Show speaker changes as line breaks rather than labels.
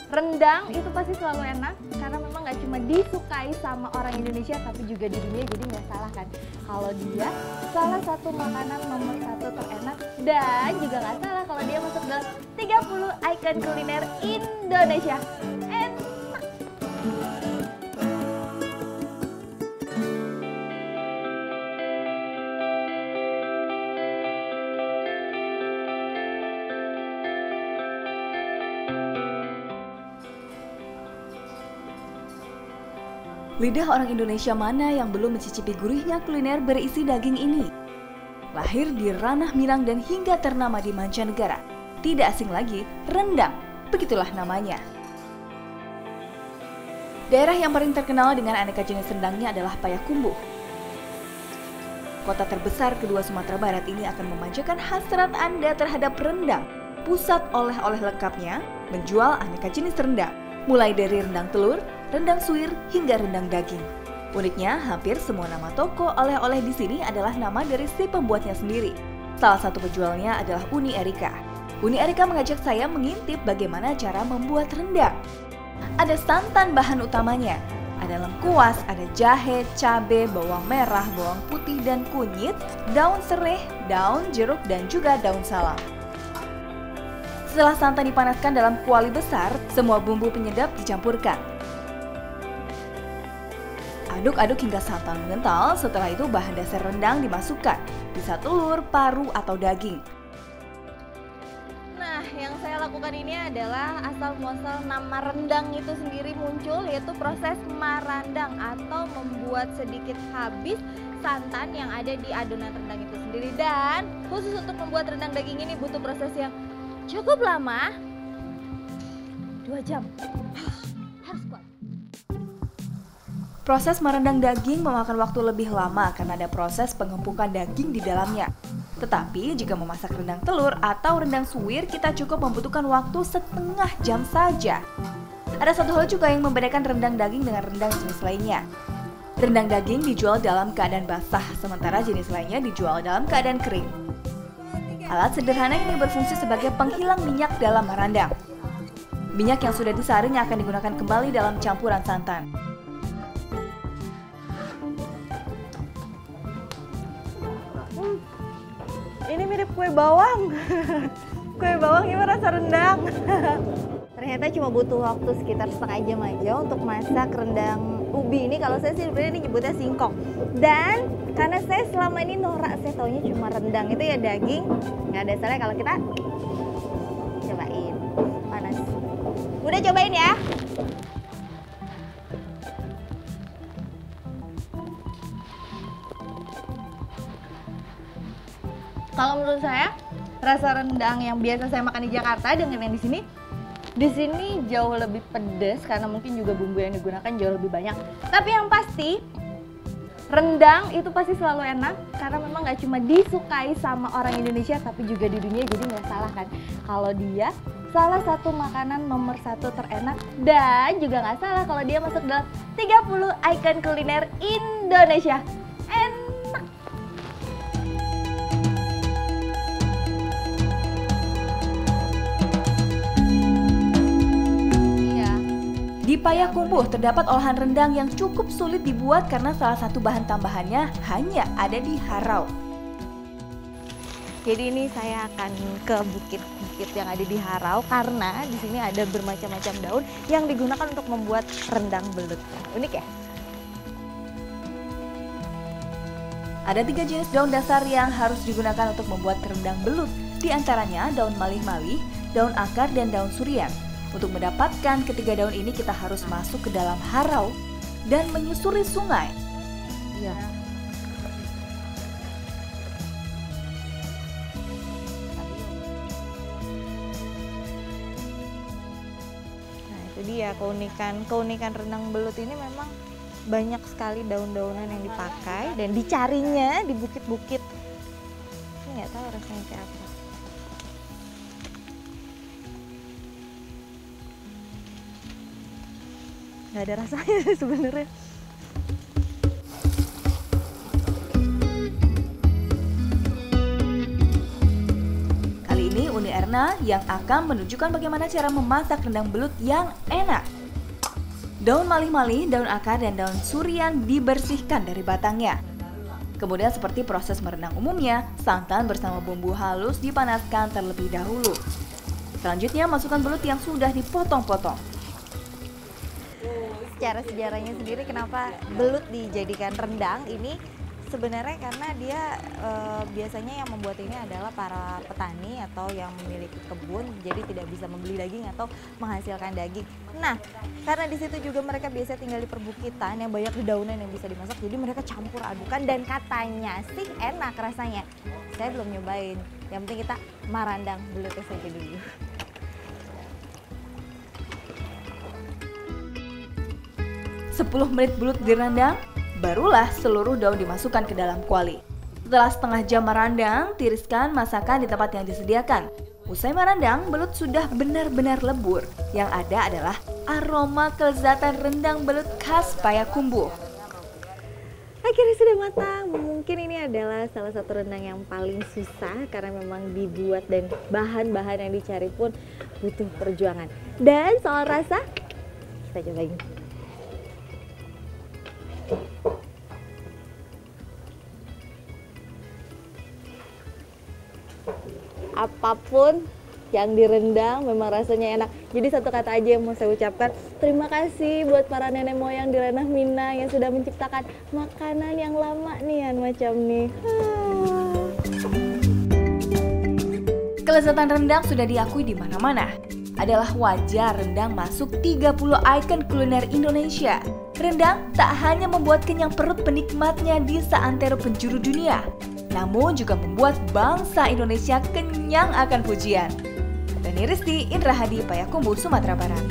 Rendang itu pasti selalu enak karena memang nggak cuma disukai sama orang Indonesia tapi juga di dunia, jadi nggak salah kan kalau dia salah satu makanan nomor 1 terenak, dan juga nggak salah kalau dia masuk dalam 30 ikon kuliner Indonesia. Enak.
Lidah orang Indonesia mana yang belum mencicipi gurihnya kuliner berisi daging ini? Lahir di ranah Minang dan hingga ternama di mancanegara, tidak asing lagi, rendang, begitulah namanya. Daerah yang paling terkenal dengan aneka jenis rendangnya adalah Payakumbuh. Kota terbesar kedua Sumatera Barat ini akan memanjakan hasrat Anda terhadap rendang. Pusat oleh-oleh lengkapnya menjual aneka jenis rendang, mulai dari rendang telur, rendang suwir, hingga rendang daging. Uniknya, hampir semua nama toko oleh-oleh di sini adalah nama dari si pembuatnya sendiri. Salah satu penjualnya adalah Uni Erika. Uni Erika mengajak saya mengintip bagaimana cara membuat rendang. Ada santan bahan utamanya, ada lengkuas, ada jahe, cabai, bawang merah, bawang putih dan kunyit, daun serai, daun jeruk, dan juga daun salam. Setelah santan dipanaskan dalam kuali besar, semua bumbu penyedap dicampurkan. Aduk-aduk hingga santan mengental, setelah itu bahan dasar rendang dimasukkan, bisa telur, paru, atau daging.
Nah, yang saya lakukan ini adalah asal-muasal nama rendang itu sendiri muncul, yaitu proses marandang atau membuat sedikit habis santan yang ada di adonan rendang itu sendiri. Dan khusus untuk membuat rendang daging ini butuh proses yang cukup lama, 2 jam. Harus kuat.
Proses merendang daging memakan waktu lebih lama karena ada proses pengempukan daging di dalamnya. Tetapi jika memasak rendang telur atau rendang suwir, kita cukup membutuhkan waktu setengah jam saja. Ada satu hal juga yang membedakan rendang daging dengan rendang jenis lainnya. Rendang daging dijual dalam keadaan basah, sementara jenis lainnya dijual dalam keadaan kering. Alat sederhana ini berfungsi sebagai penghilang minyak dalam merendang. Minyak yang sudah disaring akan digunakan kembali dalam campuran santan.
Ini mirip kue bawang. Kue bawang gimana rasa rendang? Ternyata cuma butuh waktu sekitar setengah jam aja untuk masak rendang ubi ini. Kalau saya sih sebenarnya ini nyebutnya singkong. Dan karena saya selama ini norak, saya taunya cuma rendang itu ya daging. Nggak ada salahnya kalau kita cobain. Panas. Udah cobain ya. Kalau menurut saya, rasa rendang yang biasa saya makan di Jakarta dengan yang di sini jauh lebih pedas karena mungkin juga bumbu yang digunakan jauh lebih banyak. Tapi yang pasti, rendang itu pasti selalu enak karena memang nggak cuma disukai sama orang Indonesia tapi juga di dunia, jadi nggak salah kan kalau dia salah satu makanan nomor 1 terenak, dan juga nggak salah kalau dia masuk dalam 30 ikon kuliner Indonesia.
Di Payakumbuh terdapat olahan rendang yang cukup sulit dibuat karena salah satu bahan tambahannya hanya ada di Harau.
Jadi ini saya akan ke bukit-bukit yang ada di Harau karena di sini ada bermacam-macam daun yang digunakan untuk membuat rendang belut. Unik ya?
Ada 3 jenis daun dasar yang harus digunakan untuk membuat rendang belut, di antaranya daun malih-malih, daun akar, dan daun surian. Untuk mendapatkan ketiga daun ini kita harus masuk ke dalam harau dan menyusuri sungai.
Iya. Nah itu dia keunikan rendang belut ini, memang banyak sekali daun-daunan yang dipakai dan dicarinya di bukit-bukit. Ini nggak tahu rasanya kayak apa. nggak ada rasanya sebenarnya.
Kali ini Uni Erna yang akan menunjukkan bagaimana cara memasak rendang belut yang enak. Daun malih-malih, daun akar, dan daun surian dibersihkan dari batangnya. Kemudian seperti proses merendang umumnya, santan bersama bumbu halus dipanaskan terlebih dahulu. Selanjutnya masukkan belut yang sudah dipotong-potong.
Secara sejarahnya sendiri kenapa belut dijadikan rendang ini sebenarnya karena dia biasanya yang membuat ini adalah para petani atau yang memiliki kebun, jadi tidak bisa membeli daging atau menghasilkan daging. Nah, karena di situ juga mereka biasa tinggal di perbukitan yang banyak dedaunan yang bisa dimasak, jadi mereka campur adukan dan katanya sih enak rasanya. Saya belum nyobain, yang penting kita marandang belutnya saja dulu.
10 menit belut direndang, barulah seluruh daun dimasukkan ke dalam kuali. Setelah setengah jam merandang, tiriskan masakan di tempat yang disediakan. Usai merandang, belut sudah benar-benar lebur. Yang ada adalah aroma kelezatan rendang belut khas Payakumbuh.
Akhirnya sudah matang. Mungkin ini adalah salah satu rendang yang paling susah karena memang dibuat dan bahan-bahan yang dicari pun butuh perjuangan. Dan soal rasa, kita cobain. Apapun yang direndang memang rasanya enak. Jadi satu kata aja yang mau saya ucapkan, terima kasih buat para nenek moyang di ranah Minang yang sudah menciptakan makanan yang lama nih macam nih.
Kelezatan rendang sudah diakui di mana-mana. Adalah wajar rendang masuk 30 ikon kuliner Indonesia. Rendang tak hanya membuat kenyang perut penikmatnya di seantero penjuru dunia, namun juga membuat bangsa Indonesia kenyang akan pujian. Tani Risti, Indra Hadi, Payakumbuh, Sumatera Barat.